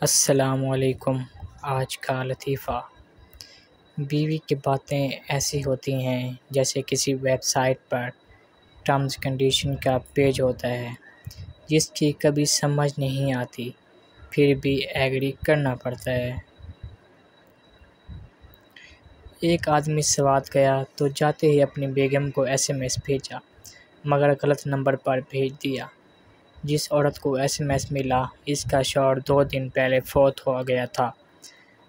السلام علیکم۔ آج کا لطیفہ: بیوی کی باتیں ایسی ہوتی ہیں جیسے کسی ویب سائٹ پر ٹرمز کنڈیشن کا پیج ہوتا ہے جس کی کبھی سمجھ نہیں آتی، پھر بھی ایگری کرنا پڑتا ہے۔ ایک آدمی سوات گیا تو جاتے ہی اپنی بیگم کو SMS بھیجا، مگر غلط نمبر پر بھیج دیا۔ جس عورت کو SMS ملا، اس کا شوہر 2 دن پہلے فوت ہو گیا تھا۔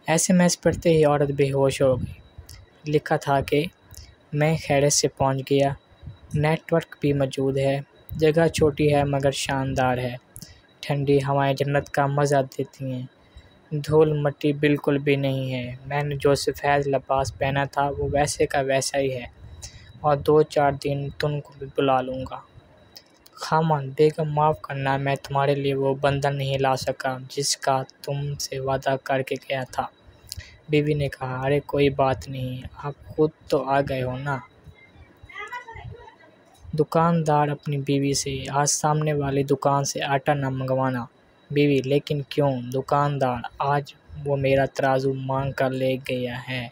SMS پڑھتے ہی عورت بے ہوش ہو گئی۔ لکھا تھا کہ میں خیریت سے پہنچ گیا، نیٹ ورک بھی موجود ہے، جگہ چھوٹی ہے مگر شاندار ہے، ٹھنڈی ہوائیں جنت کا مزہ دیتی ہیں، دھول مٹی بالکل بھی نہیں ہے، میں نے جو سفید لباس پہنا تھا وہ ویسے کا ویسا ہی ہے، اور 2-4 دن تم کو بھی بلا لوں گا۔ خامند: بیگم معاف کرنا، میں تمہارے لیے وہ بندھن نہیں لا سکا جس کا تم سے وعدہ کر کے گیا تھا۔ بیوی نے کہا: ارے کوئی بات نہیں، آپ خود تو آ گئے ہو نا۔ دکاندار اپنی بیوی سے: آج سامنے والی دکان سے آٹا نہ منگوانا۔ بیوی: لیکن کیوں؟ دکاندار: آج وہ میرا ترازو مانگ کر لے گیا ہے۔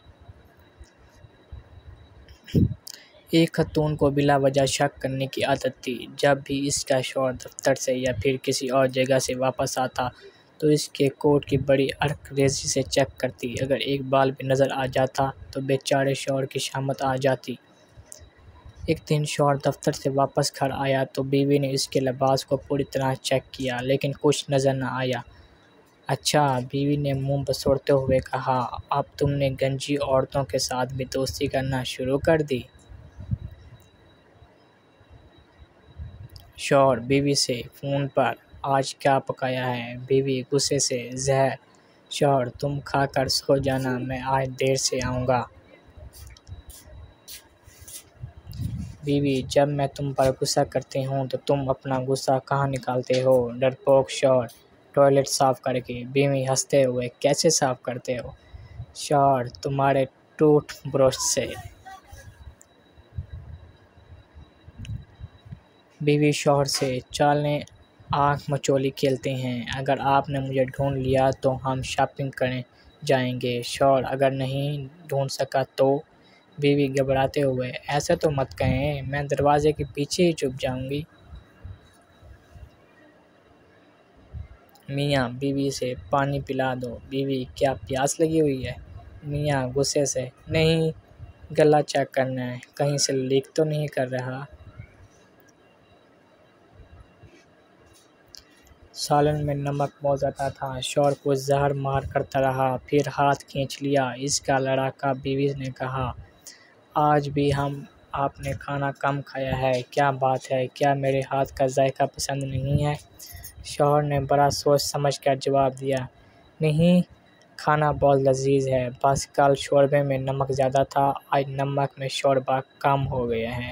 ایک خاتون کو بلا وجہ شک کرنے کی عادت تھی۔ جب بھی اس کا شوہر دفتر سے یا پھر کسی اور جگہ سے واپس آتا تو اس کے کوٹ کی بڑی ہرک ریزی سے چیک کرتی۔ اگر ایک بال بھی نظر آ جاتا تو بے چارے شوہر کی شامت آ جاتی۔ ایک دن شوہر دفتر سے واپس گھر آیا تو بیوی نے اس کے لباس کو پوری طرح چیک کیا لیکن کچھ نظر نہ آیا۔ اچھا، بیوی نے منہ بسوڑتے ہوئے کہا، اب تم نے گنجی عورتوں کے ساتھ بھی دوستی کرنا شروع کر دی۔ شوہر بیوی سے فون پر: آج کیا پکایا ہے؟ بیوی غصے سے: زہر۔ شوہر: تم کھا کر سو جانا، میں آج دیر سے آؤں گا۔ بیوی: جب میں تم پر غصہ کرتی ہوں تو تم اپنا غصہ کہاں نکالتے ہو؟ ڈرپوک شوہر: ٹوائلٹ صاف کر کے۔ بیوی ہنستے ہوئے: کیسے صاف کرتے ہو؟ شوہر: تمہارے ٹوتھ برش سے۔ بیوی شوہر سے: چالیں آنکھ مچولی کھیلتے ہیں، اگر آپ نے مجھے ڈھونڈ لیا تو ہم شاپنگ کرنے جائیں گے۔ شوہر: اگر نہیں ڈھونڈ سکا تو؟ بیوی گھبراتے ہوئے: ایسا تو مت کہیں، میں دروازے کے پیچھے ہی چھپ جاؤں گی۔ میاں بیوی سے: پانی پلا دو۔ بیوی: کیا پیاس لگی ہوئی ہے؟ میاں غصے سے: نہیں، گلا چیک کرنا ہے، کہیں سے لیک تو نہیں کر رہا۔ سالن میں نمک بہت زیادہ تھا، شوہر کو زہر مار کرتا رہا، پھر ہاتھ کھینچ لیا، اس کا لڑاکا۔ بیوی نے کہا: آج بھی آپ نے کھانا کم کھایا ہے، کیا بات ہے، کیا میرے ہاتھ کا ذائقہ پسند نہیں ہے؟ شوہر نے بڑا سوچ سمجھ کر جواب دیا: نہیں، کھانا بہت لذیذ ہے، بس کل شوربے میں نمک زیادہ تھا، آج نمک میں شوربہ کم ہو گیا ہے۔